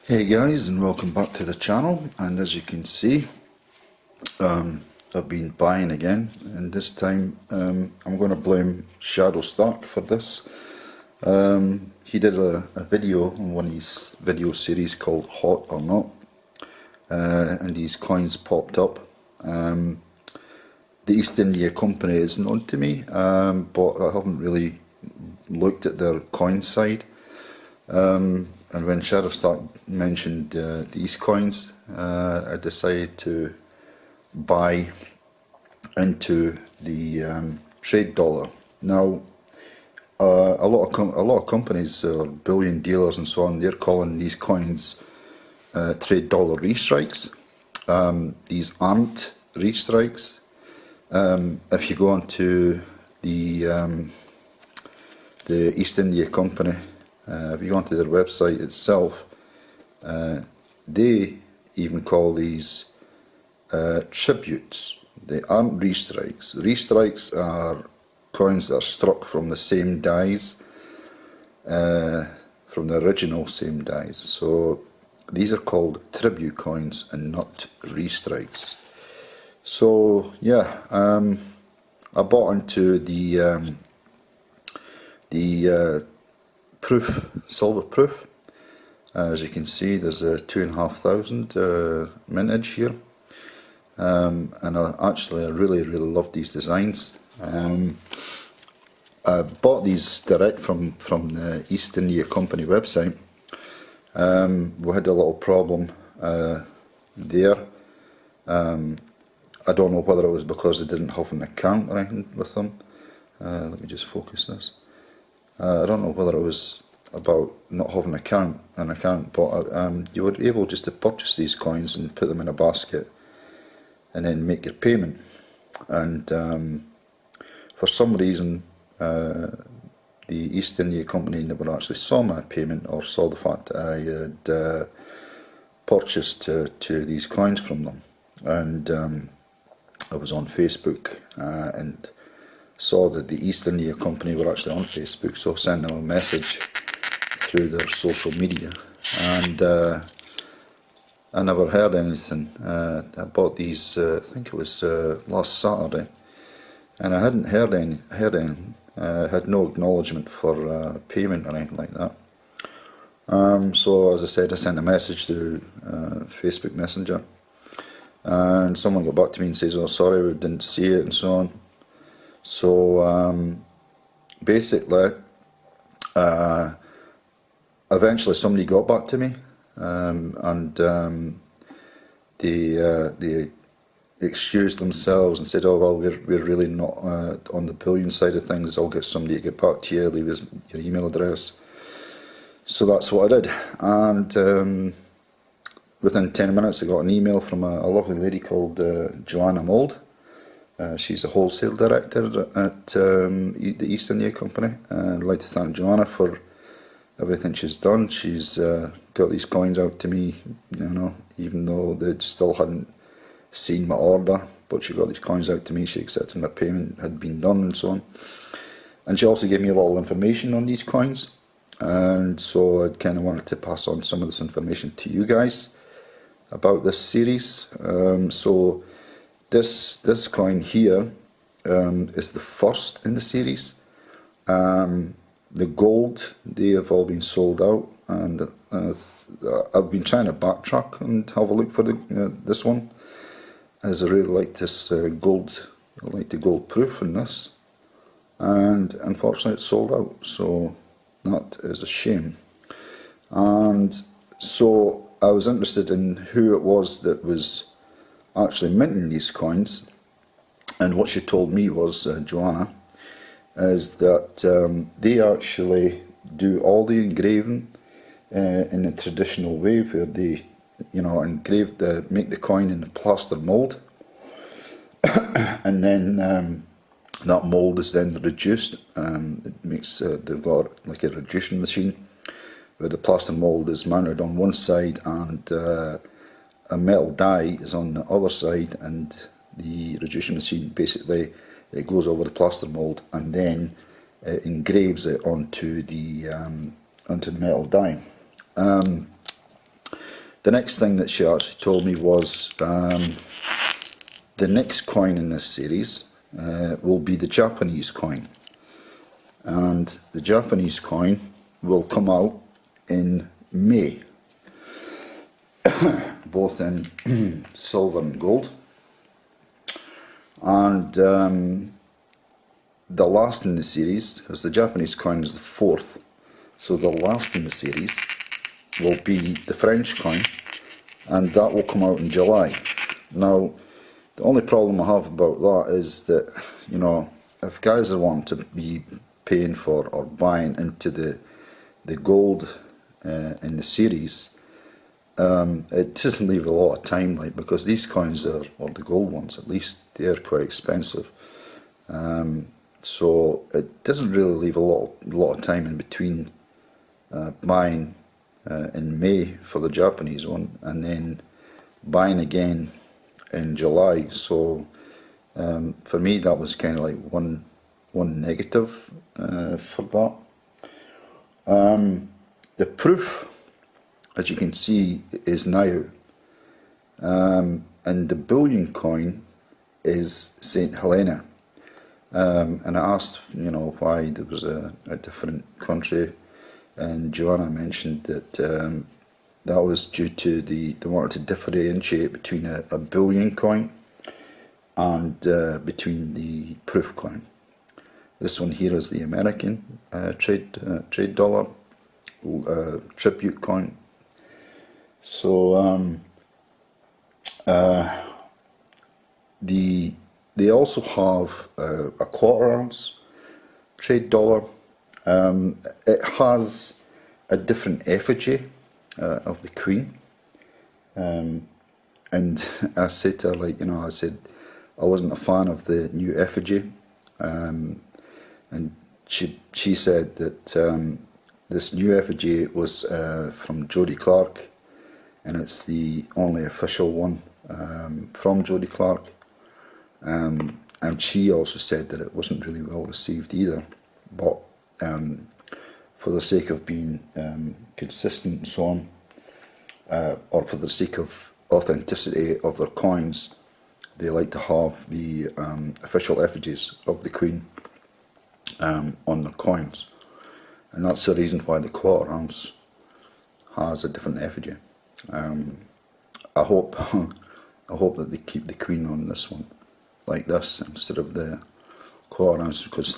Hey guys, and welcome back to the channel. And as you can see, I've been buying again, and this time I'm going to blame shadowstack for this. He did a video on one of his video series called Hot or Not, and these coins popped up. The East India Company is known to me, but I haven't really looked at their coin side. And when shadowstack mentioned these coins, I decided to buy into the trade dollar. Now, a lot of companies, bullion dealers and so on, they're calling these coins trade dollar restrikes. These aren't restrikes. If you go onto the East India Company, if you go onto their website itself, they even call these tributes. They aren't restrikes. Restrikes are coins that are struck from the same dies, from the original same dies. So these are called tribute coins and not restrikes. So yeah, I bought into the proof, silver proof. As you can see, there's a 2,500 mintage here, and I really love these designs. I bought these direct from the East India Company website. We had a little problem there. I don't know whether it was because I didn't have an account or anything with them. Let me just focus this. I don't know whether it was about not having an account, but you were able just to purchase these coins and put them in a basket and then make your payment. And for some reason, the East India Company never actually saw my payment or saw the fact that I had purchased to these coins from them. And I was on Facebook and saw that the East India Company were actually on Facebook, so I sent them a message through their social media, and I never heard anything. I bought these, I think it was last Saturday, and I hadn't heard anything. Had no acknowledgement for payment or anything like that. So as I said, I sent a message through Facebook Messenger, and someone got back to me and says, "Oh, sorry, we didn't see it," and so on. So basically, eventually somebody got back to me, and they excused themselves and said, "Oh well, we're really not on the bullion side of things. I'll get somebody to get back to you. Leave us your email address." So that's what I did, and within 10 minutes I got an email from a lovely lady called Joanna. She's a wholesale director at the East India Company, and I'd like to thank Joanna for everything she's done. She's got these coins out to me, even though they still hadn't seen my order, but she got these coins out to me. She accepted my payment had been done and so on, and she also gave me a little information on these coins, and so I kind of wanted to pass on some of this information to you guys about this series. So this coin here is the first in the series. The gold, they have all been sold out, and I've been trying to backtrack and have a look for this one, as I really like this gold. I like the gold proof in this, and unfortunately it's sold out, so that is a shame. And so I was interested in who it was that was actually minting these coins, and what she told me was, Joanna, is that they actually do all the engraving in a traditional way, where they make the coin in a plaster mould, and then that mould is then reduced. It makes they've got like a reducing machine where the plaster mould is mounted on one side and a metal die is on the other side, and the reducing machine basically it goes over the plaster mould and then it engraves it onto the metal die. The next thing that she actually told me was the next coin in this series will be the Japanese coin, and the Japanese coin will come out in May, both in silver and gold, and the last in the series, because the Japanese coin is the 4th, so the last in the series will be the French coin, and that will come out in July. Now, the only problem I have about that is that, you know, if guys are wanting to be paying for or buying into the gold in the series, it doesn't leave a lot of time, like, because these coins are, or the gold ones at least, they are quite expensive. So it doesn't really leave a lot of time in between buying in May for the Japanese one and then buying again in July. So for me that was kind of like one negative for that. The proof, as you can see, is now, and the bullion coin is St. Helena. And I asked, you know, why there was a different country, and Joanna mentioned that that was due to they wanted to differentiate between a bullion coin and between the proof coin. This one here is the American trade dollar tribute coin. So they also have a 1/4 ounce trade dollar. It has a different effigy of the Queen, and I said to her, like, you know, I said I wasn't a fan of the new effigy, and she said that this new effigy was from Jodie Clark, and it's the only official one from Jodie Clark. And she also said that it wasn't really well received either, but for the sake of being consistent and so on, or for the sake of authenticity of their coins, they like to have the official effigies of the Queen on their coins, and that's the reason why the 1/4 ounce has a different effigy. I hope that they keep the Queen on this one like this instead of the 1/4 ounce, because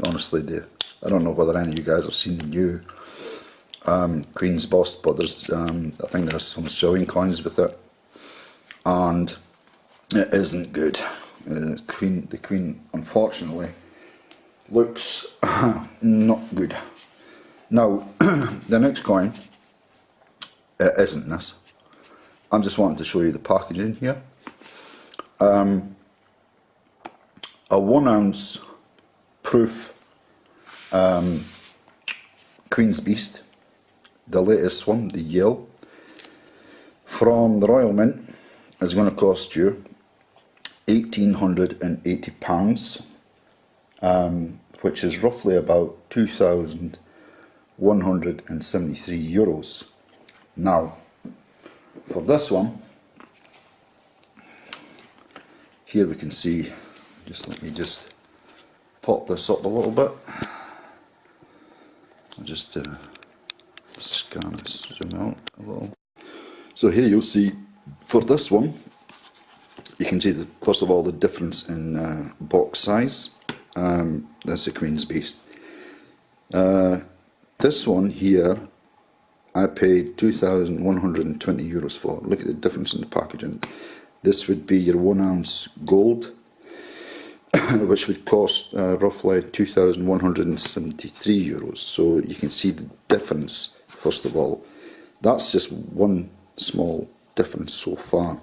honestly, I don't know whether any of you guys have seen the new Queen's bust, but there's I think there's some showing coins with it, and it isn't good. The Queen unfortunately looks not good. Now the next coin, it isn't this. I'm just wanting to show you the packaging here. A 1 ounce proof Queen's Beast, the latest one, the Yale, from the Royal Mint, is going to cost you £1,880, which is roughly about €2,173. Now, for this one, here we can see, let me just pop this up a little bit. I'll just scan and zoom out a little. So here you'll see, for this one, you can see, first of all, the difference in box size. That's the Queen's Beast. This one here, I paid €2,120 for. Look at the difference in the packaging. This would be your 1 ounce gold, which would cost roughly €2,173. So you can see the difference. First of all, that's just one small difference so far.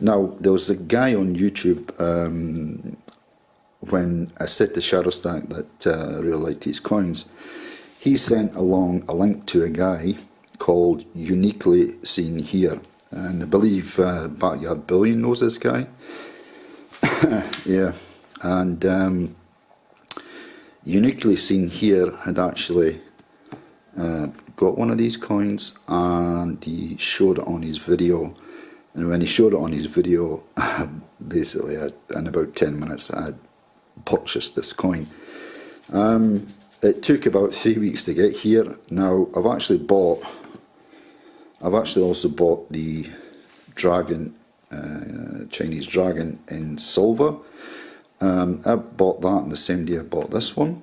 Now, there was a guy on YouTube when I said to Shadowstack that I really liked these coins. He sent along a link to a guy called Uniquely Seen Here, and I believe Backyard Billion knows this guy. Yeah, and Uniquely Seen Here had actually got one of these coins, and he showed it on his video. And when he showed it on his video, basically in about 10 minutes I had purchased this coin. It took about 3 weeks to get here. Now I've actually also bought the dragon, Chinese dragon in silver. I bought that on the same day I bought this one,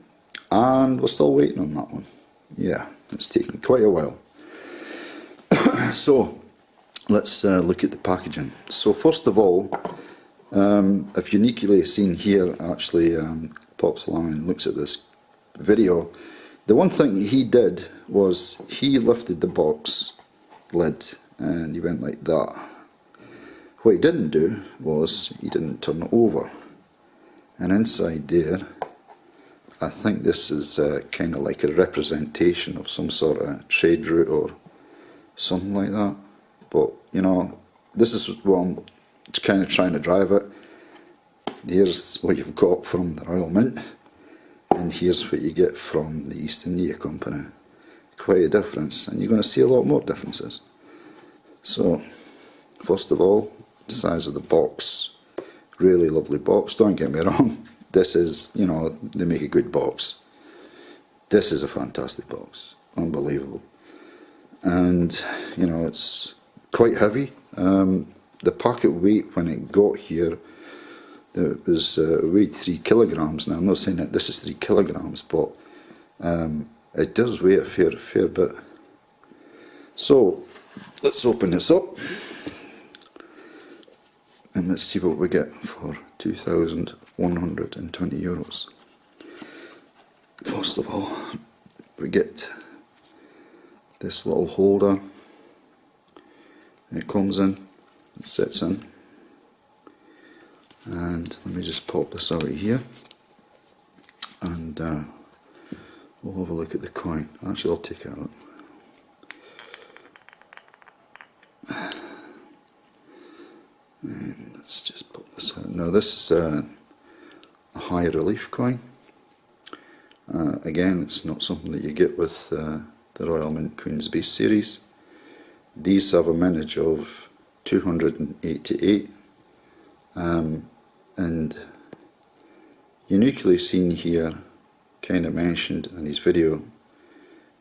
and we're still waiting on that one. Yeah, it's taken quite a while. So let's look at the packaging. So first of all, if uniquely seen here, actually pops along and looks at this video, the one thing he did was he lifted the box lid and he went like that. What he didn't do was he didn't turn it over, and inside there I think this is kind of like a representation of some sort of trade route or something like that. But you know, this is what I'm kind of trying to drive at. Here's what you've got from the Royal Mint, and here's what you get from the East India Company. Quite a difference, and you're going to see a lot more differences. So first of all, the size of the box. Really lovely box, don't get me wrong. This is, you know, they make a good box. This is a fantastic box, unbelievable. And you know, it's quite heavy. The packet weight when it got here, it was weighed 3 kilograms. Now I'm not saying that this is 3 kilograms, but it does weigh a fair bit. So let's open this up and let's see what we get for €2,120. First of all, we get this little holder. It comes in, it sits in, and let me just pop this out of here, and we'll have a look at the coin. Actually, I'll take it out. And let's just pop this out. Now this is a high relief coin. Again, it's not something that you get with the Royal Mint Queen's Beast series. These have a mintage of 288, and uniquely seen here, kind of mentioned in his video,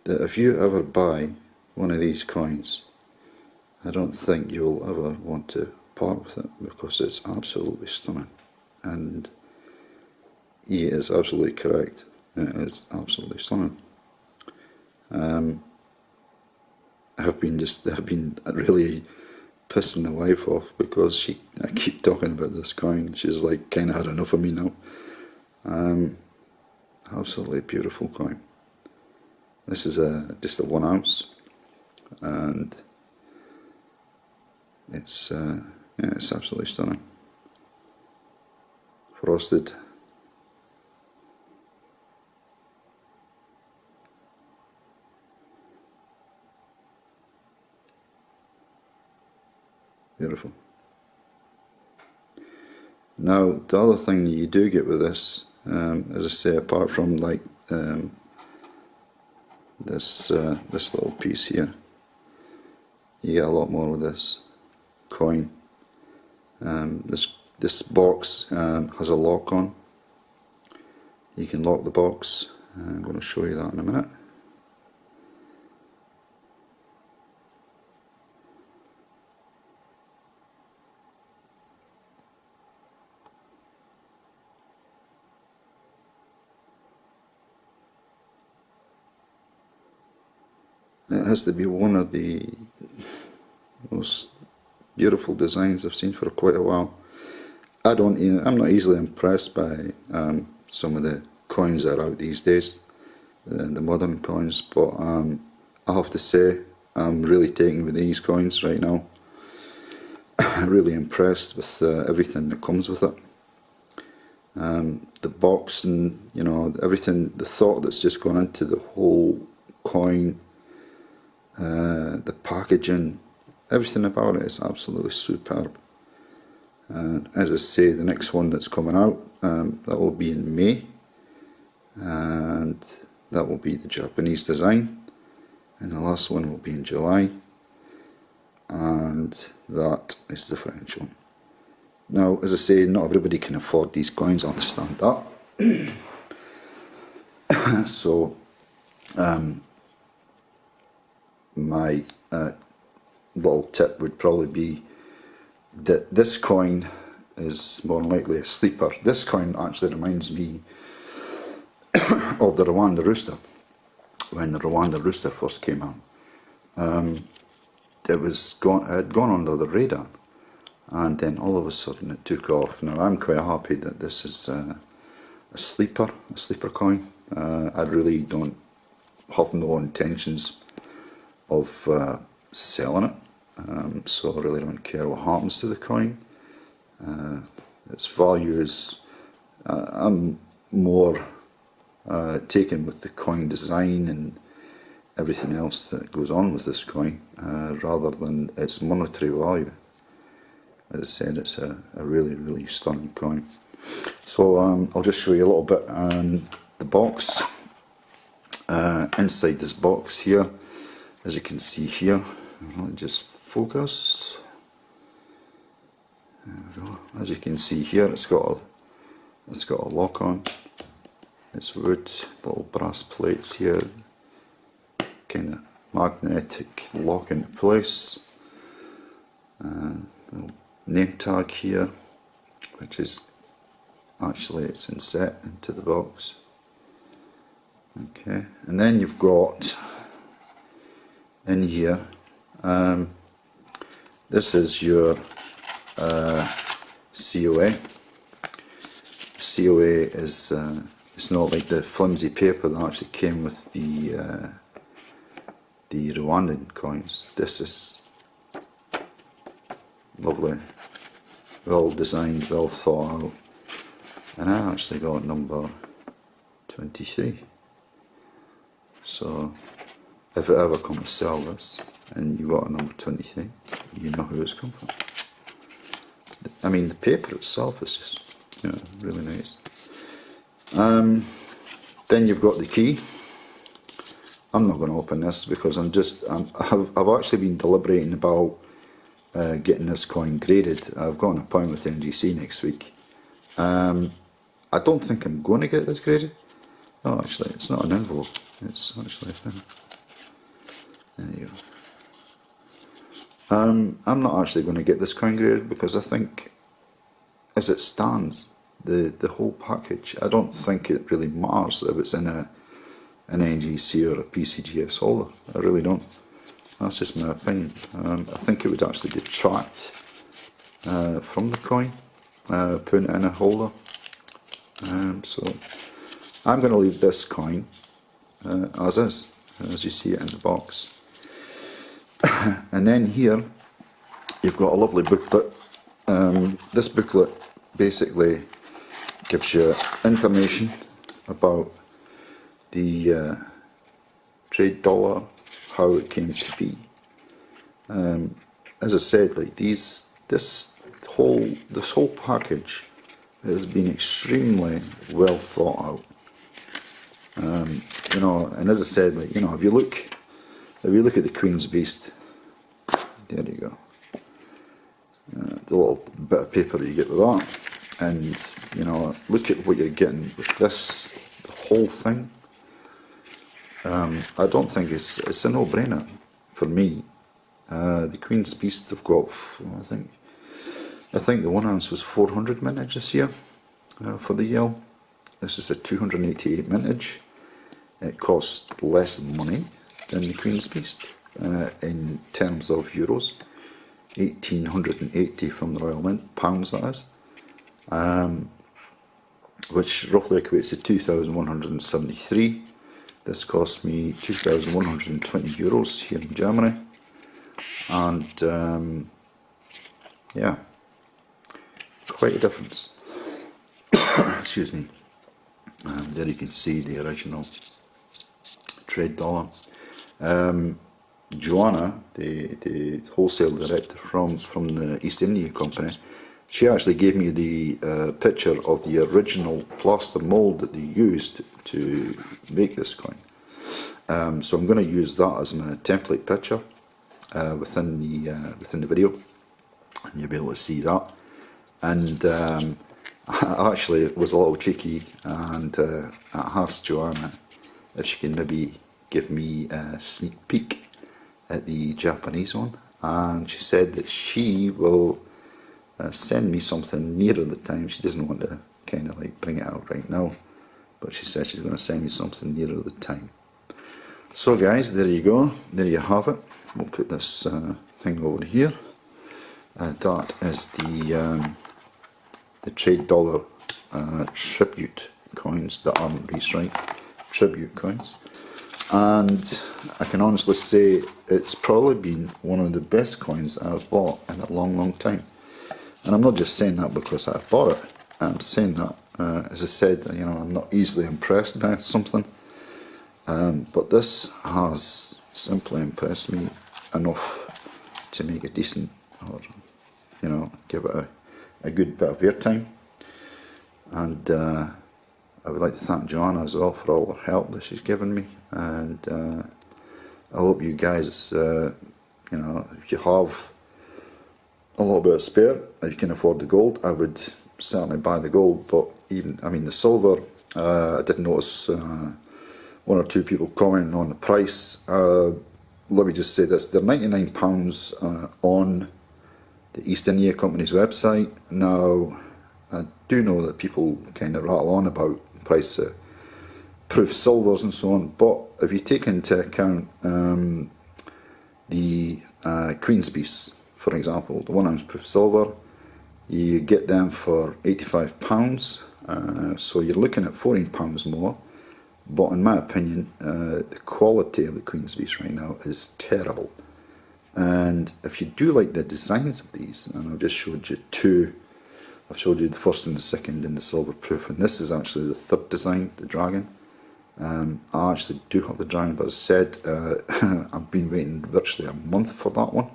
that if you ever buy one of these coins, I don't think you'll ever want to part with it, because it's absolutely stunning. And he is absolutely correct, it is absolutely stunning. I've been really pissing the wife off because I keep talking about this coin. She's like kind of had enough of me now. Absolutely beautiful coin. This is just a 1 ounce, and it's yeah, it's absolutely stunning. Frosted. Beautiful. Now the other thing that you do get with this, as I say, apart from like this little piece here, you get a lot more with this coin. This box has a lock on. You can lock the box. I'm going to show you that in a minute. It has to be one of the most beautiful designs I've seen for quite a while. I'm not easily impressed by some of the coins that are out these days, the modern coins, but I have to say I'm really taken with these coins right now. Really impressed with everything that comes with it. The box, and you know, everything, the thought that's just gone into the whole coin, the packaging, everything about it is absolutely superb. And as I say, the next one that's coming out, that will be in May, and that will be the Japanese design. and the last one will be in July, and that is the French one. Now, as I say, not everybody can afford these coins, I understand that. So my little tip would probably be that this coin is more than likely a sleeper. This coin actually reminds me of the Rwanda Rooster. When the Rwanda Rooster first came out, it had gone under the radar, and then all of a sudden it took off. Now I'm quite happy that this is a sleeper coin. I really don't have no intentions of selling it, so I really don't care what happens to the coin. Its value is, I'm more taken with the coin design and everything else that goes on with this coin, rather than its monetary value. As I said, it's a really, really stunning coin. So I'll just show you a little bit on the box. Inside this box here, as you can see here, I'll just focus. There we go. As you can see here, it's got a lock on. It's wood, little brass plates here, kind of magnetic lock into place. Little name tag here, which is actually it's inset into the box. Okay, and then you've got in here, this is your COA. COA is it's not like the flimsy paper that actually came with the Rwandan coins. This is lovely, well designed, well thought out, and I actually got number 23. So if it ever comes to sell this and you got a number 23, you know who it's come from. I mean, the paper itself is just, you know, really nice. Then you've got the key. I'm not going to open this because I've actually been deliberating about getting this coin graded. I've got an appointment with NGC next week. I don't think I'm going to get this graded. No, actually, it's not an envelope. It's actually a thing. There you go. I'm not actually going to get this coin graded because I think, as it stands, the whole package, I don't think it really matters if it's in an NGC or a PCGS holder. I really don't. That's just my opinion. I think it would actually detract from the coin, putting it in a holder. So I'm going to leave this coin as is, as you see it in the box. And then here you've got a lovely booklet. This booklet basically gives you information about the trade dollar, how it came to be. As I said, like this whole package has been extremely well thought out. You know, and as I said, like, you know, if you look at the Queen's Beast, there you go. The little bit of paper that you get with that, and you know, look at what you're getting with this, the whole thing. I don't think it's a no-brainer for me. The Queen's Beast have got, I think the 1 ounce was 400 mintage this year for the Yale. This is a 288 mintage. It costs less money than the Queen's Beast in terms of euros. 1880 from the Royal Mint, pounds that is, which roughly equates to 2,173. This cost me 2,120 euros here in Germany, and yeah, quite a difference. Excuse me. There you can see the original trade dollar. Joanna, the wholesale director from the East India Company, she actually gave me the picture of the original plaster mould that they used to make this coin. So I'm going to use that as my template picture within the video, and you'll be able to see that. And I actually was a little cheeky, and I asked Joanna if she can maybe give me a sneak peek at the Japanese one, and she said that she will send me something nearer the time. She doesn't want to kind of like bring it out right now, but she said she's going to send me something nearer the time. So guys, there you go, there you have it. We'll put this thing over here. That is the trade dollar tribute coins that aren't reshrine, tribute coins. And I can honestly say it's probably been one of the best coins I've bought in a long time. And I'm not just saying that because I bought it. I'm saying that, as I said, you know, I'm not easily impressed by something. But this has simply impressed me enough to make a decent, or you know, give it a good bit of airtime. And I would like to thank Joanna as well for all her help that she's given me. And I hope you guys, you know, if you have a little bit of spare, if you can afford the gold, I would certainly buy the gold. But even, I mean, the silver, I did notice one or two people commenting on the price. Let me just say this, they're £99 on the East India Company's website. Now, I do know that people kind of rattle on about the price of proof silvers and so on, but if you take into account the Queen's piece, for example, the 1 ounce proof silver, you get them for £85, so you're looking at £14 more. But in my opinion, the quality of the Queen's piece right now is terrible. And if you do like the designs of these, and I've just showed you two, I've showed you the first and the second in the silver proof, and this is actually the third design, the dragon. I actually do have the dragon, but as I said, I've been waiting virtually a month for that one.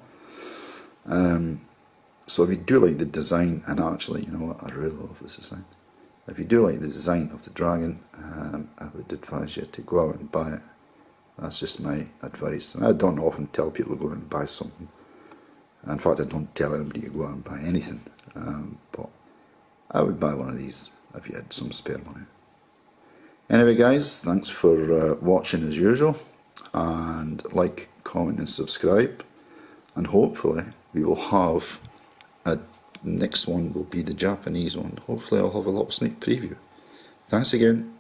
So if you do like the design, and actually, you know what, I really love this design. If you do like the design of the dragon, I would advise you to go out and buy it. That's just my advice. And I don't often tell people to go out and buy something. In fact, I don't tell anybody to go out and buy anything. But I would buy one of these if you had some spare money. Anyway guys, thanks for watching as usual. And like, comment and subscribe. And hopefully we will have a next one will be the Japanese one. Hopefully I'll have a little sneak preview. Thanks again.